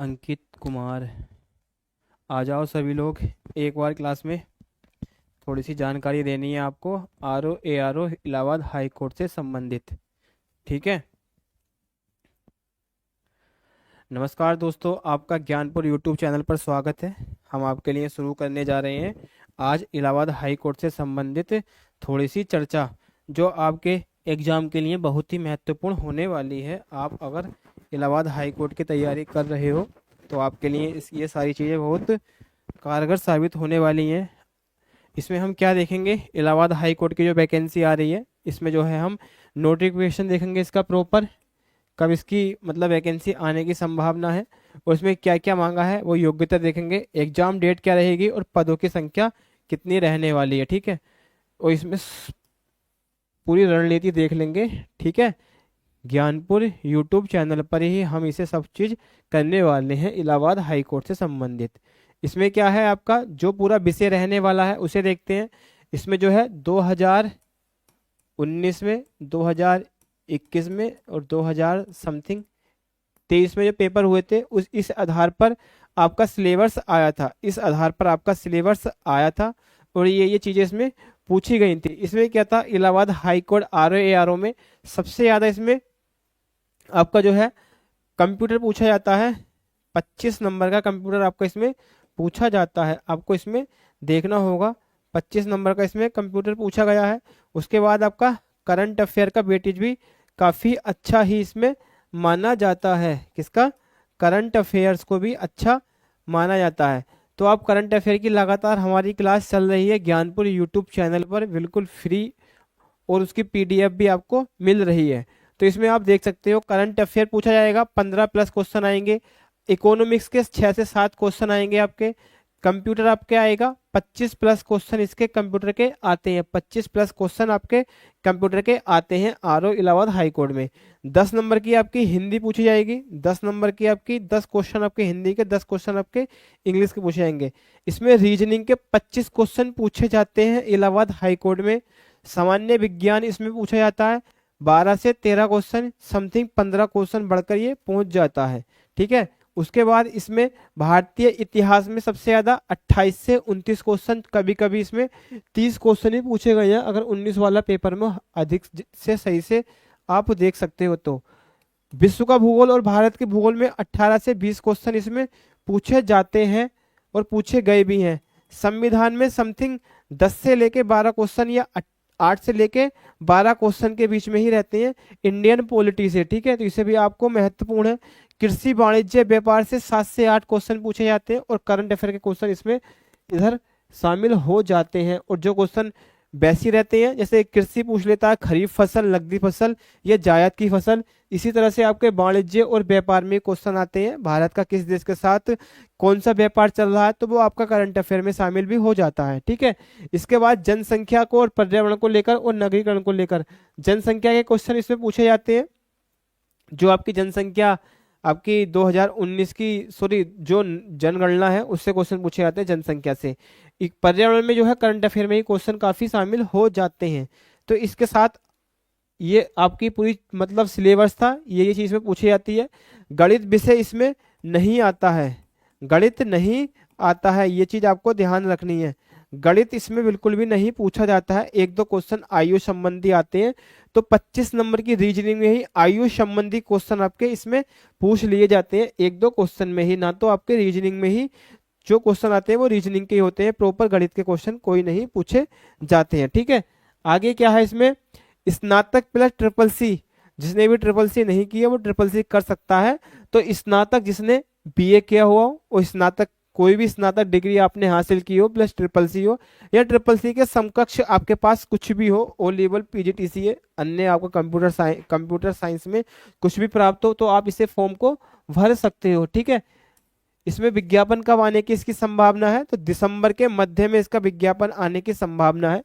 अंकित कुमार। आ जाओ सभी लोग एक बार क्लास में। थोड़ी सी जानकारी देनी है आपको RO ARO Allahabad high court से संबंधित। ठीक है। नमस्कार दोस्तों, आपका ज्ञानपुर यूट्यूब चैनल पर स्वागत है। हम आपके लिए शुरू करने जा रहे हैं आज इलाहाबाद हाई कोर्ट से संबंधित थोड़ी सी चर्चा, जो आपके एग्जाम के लिए बहुत ही महत्वपूर्ण होने वाली है। आप अगर इलाहाबाद हाई कोर्ट की तैयारी कर रहे हो तो आपके लिए ये सारी चीज़ें बहुत कारगर साबित होने वाली हैं। इसमें हम क्या देखेंगे, इलाहाबाद हाई कोर्ट की जो वैकेंसी आ रही है इसमें जो है हम नोटिफिकेशन देखेंगे इसका प्रॉपर, कब इसकी मतलब वैकेंसी आने की संभावना है, और इसमें क्या क्या मांगा है वो योग्यता देखेंगे, एग्जाम डेट क्या रहेगी और पदों की संख्या कितनी रहने वाली है। ठीक है। और इसमें पूरी रणनीति देख लेंगे। ठीक है। ज्ञानपुर यूट्यूब चैनल पर ही हम इसे सब चीज़ करने वाले हैं इलाहाबाद हाई कोर्ट से संबंधित। इसमें क्या है, आपका जो पूरा विषय रहने वाला है उसे देखते हैं। इसमें जो है 2019 में, 2021 में और 2000 समथिंग 23 में जो पेपर हुए थे उस इस आधार पर आपका सिलेबस आया था। इस आधार पर आपका सिलेबस आया था और ये चीज़ें इसमें पूछी गई थी। इसमें क्या था, Allahabad high court RO ARO में सबसे ज़्यादा इसमें आपका जो है कंप्यूटर पूछा जाता है। 25 नंबर का कंप्यूटर आपका इसमें पूछा जाता है। आपको इसमें देखना होगा 25 नंबर का इसमें कंप्यूटर पूछा गया है। उसके बाद आपका करंट अफेयर का वेटेज भी काफ़ी अच्छा ही इसमें माना जाता है। किसका? करंट अफेयर्स को भी अच्छा माना जाता है। तो आप करंट अफेयर की लगातार हमारी क्लास चल रही है ज्ञानपुर यूट्यूब चैनल पर बिल्कुल फ्री, और उसकी PDF भी आपको मिल रही है। तो इसमें आप देख सकते हो करंट अफेयर पूछा जाएगा, 15+ क्वेश्चन आएंगे। इकोनॉमिक्स के 6 से 7 क्वेश्चन आएंगे आपके। कंप्यूटर आपके आएगा 25+ क्वेश्चन इसके कंप्यूटर के आते हैं। 25+ क्वेश्चन आपके कंप्यूटर के आते हैं RO इलाहाबाद हाई कोर्ट में। 10 नंबर की आपकी हिंदी पूछी जाएगी, 10 नंबर की आपकी 10 क्वेश्चन आपके हिंदी के, 10 क्वेश्चन आपके इंग्लिश के पूछे जाएंगे। इसमें रीजनिंग के 25 क्वेश्चन पूछे जाते हैं इलाहाबाद हाई कोर्ट में। सामान्य विज्ञान इसमें पूछा जाता है 12 से 13 क्वेश्चन, समथिंग 15 क्वेश्चन बढ़कर ये पहुंच जाता है। ठीक है। उसके बाद इसमें भारतीय इतिहास में सबसे ज्यादा 28 से 29 क्वेश्चन, कभी कभी इसमें 30 क्वेश्चन ही पूछे गए हैं अगर 19 वाला पेपर में अधिक से सही से आप देख सकते हो तो। विश्व का भूगोल और भारत के भूगोल में 18 से 20 क्वेश्चन इसमें पूछे जाते हैं और पूछे गए भी हैं। संविधान में समथिंग 10 से लेके 12 क्वेश्चन या 8 से लेके 12 क्वेश्चन के बीच में ही रहते हैं इंडियन पॉलिटी से। ठीक है। तो इसे भी आपको महत्वपूर्ण है। कृषि वाणिज्य व्यापार से 7 से 8 क्वेश्चन पूछे जाते हैं और करंट अफेयर के क्वेश्चन इसमें इधर शामिल हो जाते हैं। और जो क्वेश्चन वैसी रहते हैं, जैसे कृषि पूछ लेता है खरीफ फसल, नकदी फसल या जायद की फसल। इसी तरह से आपके वाणिज्य और व्यापार में क्वेश्चन आते हैं, भारत का किस देश के साथ कौन सा व्यापार चल रहा है, तो वो आपका करंट अफेयर में शामिल भी हो जाता है। ठीक है। इसके बाद जनसंख्या को और पर्यावरण को लेकर और नगरीकरण को लेकर जनसंख्या के क्वेश्चन इसमें पूछे जाते हैं। जो आपकी जनसंख्या आपकी 2019 की जो जनगणना है उससे क्वेश्चन पूछे जाते हैं जनसंख्या से। पर्यावरण में जो है करंट अफेयर में ही क्वेश्चन काफी शामिल हो जाते हैं। तो इसके साथ ये आपकी पूरी मतलब सिलेबस था, ये चीज में पूछी जाती है। गणित विषय इसमें नहीं आता है, गणित नहीं आता है, ये चीज आपको ध्यान रखनी है। गणित इसमें बिल्कुल भी नहीं पूछा जाता है। 1-2 क्वेश्चन आयु संबंधी आते हैं। तो 25 नंबर की रीजनिंग में ही आयु संबंधी क्वेश्चन आपके इसमें पूछ लिए जाते हैं 1-2 क्वेश्चन में ही, ना तो आपके रीजनिंग में ही जो क्वेश्चन आते हैं वो रीजनिंग के ही होते हैं। प्रॉपर गणित के क्वेश्चन कोई नहीं पूछे जाते हैं। ठीक है। आगे क्या है, इसमें स्नातक प्लस ट्रिपल C, जिसने भी ट्रिपल C नहीं किया वो ट्रिपल C कर सकता है। तो स्नातक जिसने BA किया हुआ हो, और स्नातक कोई भी स्नातक डिग्री आपने हासिल की हो प्लस ट्रिपल C हो, या ट्रिपल C के समकक्ष आपके पास कुछ भी हो, O लेवल PGDCA अन्य आपको कंप्यूटर साइंस में कुछ भी प्राप्त हो, तो आप इसे फॉर्म को भर सकते हो। ठीक है। इसमें विज्ञापन कब आने की इसकी संभावना है, तो दिसंबर के मध्य में इसका विज्ञापन आने की संभावना है।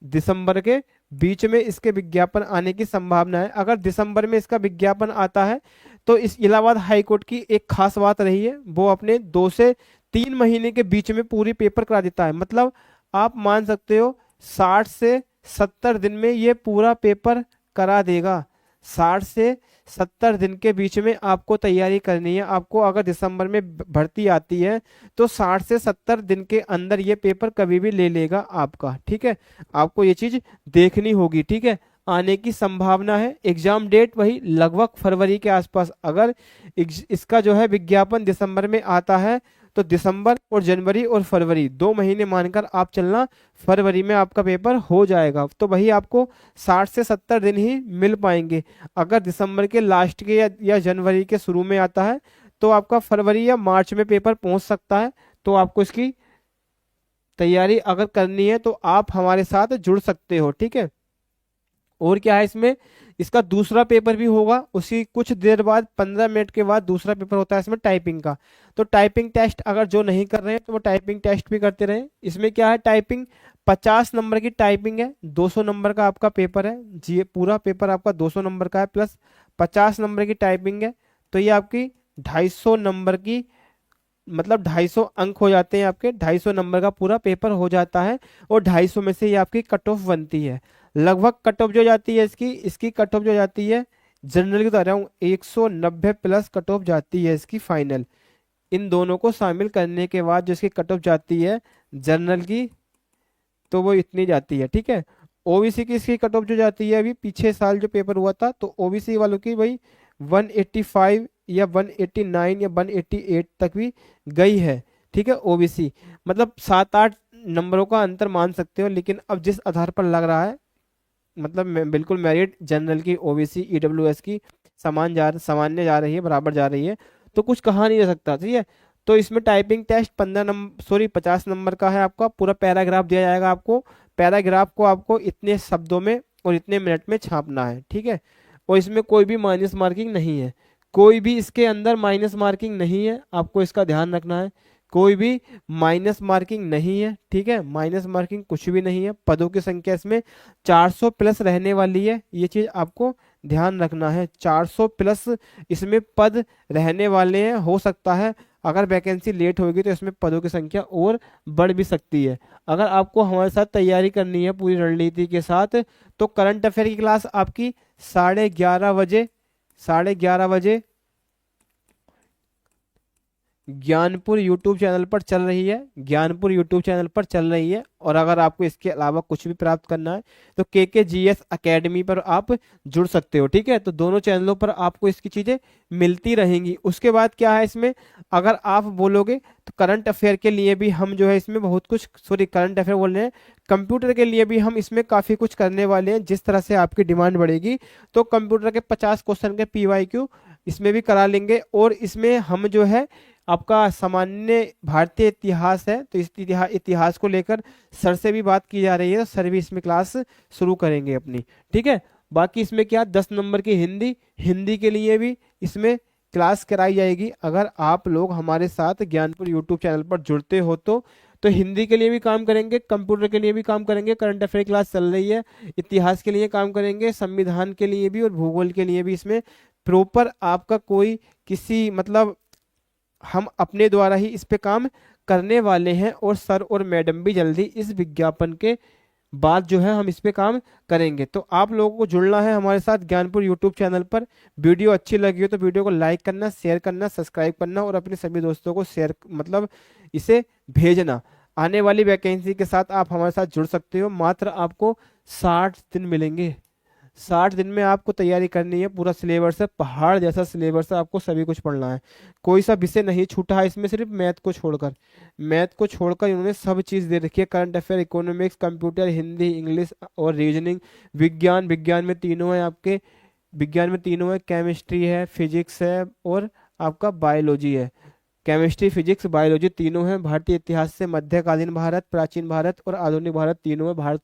दिसंबर के बीच में इसके विज्ञापन आने की संभावना है। अगर दिसंबर में इसका विज्ञापन आता है तो इस इलाहाबाद हाई कोर्ट की एक खास बात रही है, वो अपने 2 से 3 महीने के बीच में पूरी पेपर करा देता है। मतलब आप मान सकते हो 60 से 70 दिन में ये पूरा पेपर करा देगा। 60 से 70 दिन के बीच में आपको तैयारी करनी है। आपको अगर दिसंबर में भर्ती आती है तो 60 से 70 दिन के अंदर ये पेपर कभी भी ले लेगा आपका, ठीक है। आपको ये चीज देखनी होगी, ठीक है। आने की संभावना है, एग्जाम डेट वही लगभग फरवरी के आसपास। अगर इसका जो है विज्ञापन दिसंबर में आता है तो दिसंबर और जनवरी और फरवरी 2 महीने मानकर आप चलना, फरवरी में आपका पेपर हो जाएगा। तो वही आपको 60 से 70 दिन ही मिल पाएंगे। अगर दिसंबर के लास्ट के या जनवरी के शुरू में आता है तो आपका फरवरी या मार्च में पेपर पहुंच सकता है। तो आपको इसकी तैयारी अगर करनी है तो आप हमारे साथ जुड़ सकते हो, ठीक है। और क्या है इसमें, इसका दूसरा पेपर भी होगा उसी कुछ देर बाद, 15 मिनट के बाद दूसरा पेपर होता है इसमें टाइपिंग का। तो टाइपिंग टेस्ट अगर जो नहीं कर रहे हैं तो वो टाइपिंग टेस्ट भी करते रहे। इसमें क्या है, टाइपिंग 50 नंबर की टाइपिंग है, 200 नंबर का आपका पेपर है जी। पूरा पेपर आपका 200 नंबर का है प्लस 50 नंबर की टाइपिंग है। तो ये आपकी 250 नंबर की, मतलब 250 अंक हो जाते हैं आपके, 250 नंबर का पूरा पेपर हो जाता है। और 250 में से ये आपकी कट ऑफ बनती है। लगभग कट ऑफ जो जाती है इसकी कट ऑफ जो जाती है जनरल की तो रहा हूँ 190 प्लस कट ऑफ जाती है इसकी फाइनल। इन दोनों को शामिल करने के बाद जो इसकी कट ऑफ जाती है जनरल की, तो वो इतनी जाती है, ठीक है। ओबीसी की इसकी कट ऑफ जो जाती है, अभी पीछे साल जो पेपर हुआ था तो ओबीसी वालों की भाई 185 या 189 या 188 तक भी गई है, ठीक है। ओबीसी मतलब 7-8 नंबरों का अंतर मान सकते हो। लेकिन अब जिस आधार पर लग रहा है, मतलब बिल्कुल मेरिट जनरल की, ओबीसी, ईडब्ल्यूएस की सामान्य जा रही है, बराबर जा रही है। तो कुछ कहा नहीं जा सकता, ठीक है। तो इसमें टाइपिंग टेस्ट 50 नंबर का है। आपका पूरा पैराग्राफ दिया जाएगा आपको। पैराग्राफ को आपको इतने शब्दों में और इतने मिनट में छापना है, ठीक है। और इसमें कोई भी माइनस मार्किंग नहीं है, कोई भी इसके अंदर माइनस मार्किंग नहीं है, आपको इसका ध्यान रखना है। कोई भी माइनस मार्किंग नहीं है, ठीक है। माइनस मार्किंग कुछ भी नहीं है। पदों की संख्या इसमें 400 प्लस रहने वाली है, ये चीज आपको ध्यान रखना है। 400 प्लस इसमें पद रहने वाले हैं। हो सकता है अगर वैकेंसी लेट होगी तो इसमें पदों की संख्या और बढ़ भी सकती है। अगर आपको हमारे साथ तैयारी करनी है पूरी रणनीति के साथ, तो करंट अफेयर की क्लास आपकी 11:30 बजे ज्ञानपुर यूट्यूब चैनल पर चल रही है। ज्ञानपुर यूट्यूब चैनल पर चल रही है। और अगर आपको इसके अलावा कुछ भी प्राप्त करना है तो KKGS अकेडमी पर आप जुड़ सकते हो, ठीक है। तो दोनों चैनलों पर आपको इसकी चीजें मिलती रहेंगी। उसके बाद क्या है इसमें, अगर आप बोलोगे तो करंट अफेयर के लिए भी हम जो है इसमें बहुत कुछ, सॉरी करंट अफेयर बोल रहे हैं, कंप्यूटर के लिए भी हम इसमें काफी कुछ करने वाले हैं। जिस तरह से आपकी डिमांड बढ़ेगी तो कंप्यूटर के 50 क्वेश्चन के PYQ इसमें भी करा लेंगे। और इसमें हम जो है आपका सामान्य भारतीय इतिहास है, तो इस इतिहास को लेकर सर से भी बात की जा रही है। तो सर भी इसमें क्लास शुरू करेंगे अपनी, ठीक है। बाकी इसमें क्या 10 नंबर की हिंदी के लिए भी इसमें क्लास कराई जाएगी। अगर आप लोग हमारे साथ ज्ञानपुर यूट्यूब चैनल पर जुड़ते हो तो हिंदी के लिए भी काम करेंगे, कंप्यूटर के लिए भी काम करेंगे, करंट अफेयर क्लास चल रही है, इतिहास के लिए काम करेंगे, संविधान के लिए भी और भूगोल के लिए भी। इसमें प्रॉपर आपका कोई किसी मतलब हम अपने द्वारा ही इस पे काम करने वाले हैं। और सर और मैडम भी जल्दी इस विज्ञापन के बाद जो है हम इस पे काम करेंगे। तो आप लोगों को जुड़ना है हमारे साथ ज्ञानपुर यूट्यूब चैनल पर। वीडियो अच्छी लगी हो तो वीडियो को लाइक करना, शेयर करना, सब्सक्राइब करना और अपने सभी दोस्तों को शेयर मतलब इसे भेजना। आने वाली वैकेंसी के साथ आप हमारे साथ जुड़ सकते हो। मात्र आपको 60 दिन मिलेंगे। 60 दिन में आपको तैयारी करनी है। पूरा सिलेबस है, पहाड़ जैसा सिलेबस है, आपको सभी कुछ पढ़ना है। कोई सा विषय नहीं छूटा है इसमें, सिर्फ मैथ को छोड़कर। मैथ को छोड़कर इन्होंने सब चीज़ दे रखी है। Current affair, economics, computer, Hindi, English और रीजनिंग। विज्ञान में तीनों है आपके। विज्ञान में तीनों है, केमिस्ट्री है, फिजिक्स है और आपका बायोलॉजी है। केमिस्ट्री, फिजिक्स, बायोलॉजी तीनों हैं। भारतीय इतिहास से मध्यकालीन भारत, प्राचीन भारत और आधुनिक भारत तीनों है। भारत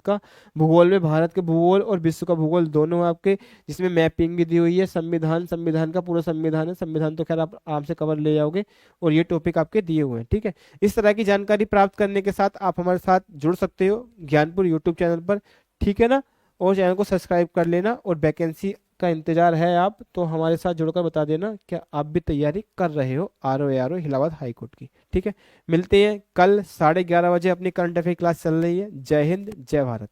का भूगोल में भारत के भूगोल और विश्व का भूगोल दोनों है आपके, जिसमें मैपिंग भी दी हुई है। संविधान का पूरा संविधान है। संविधान तो खैर आप आराम से कवर ले जाओगे और ये टॉपिक आपके दिए हुए हैं, ठीक है। इस तरह की जानकारी प्राप्त करने के साथ आप हमारे साथ जुड़ सकते हो ज्ञानपुर यूट्यूब चैनल पर, ठीक है ना। और चैनल को सब्सक्राइब कर लेना। और वैकेंसी का इंतजार है आप तो हमारे साथ जुड़कर बता देना क्या आप भी तैयारी कर रहे हो RO इलाहाबाद हाई कोर्ट की, ठीक है। मिलते हैं कल 11:30 बजे। अपनी करंट अफेयर क्लास चल रही है। जय हिंद, जय भारत।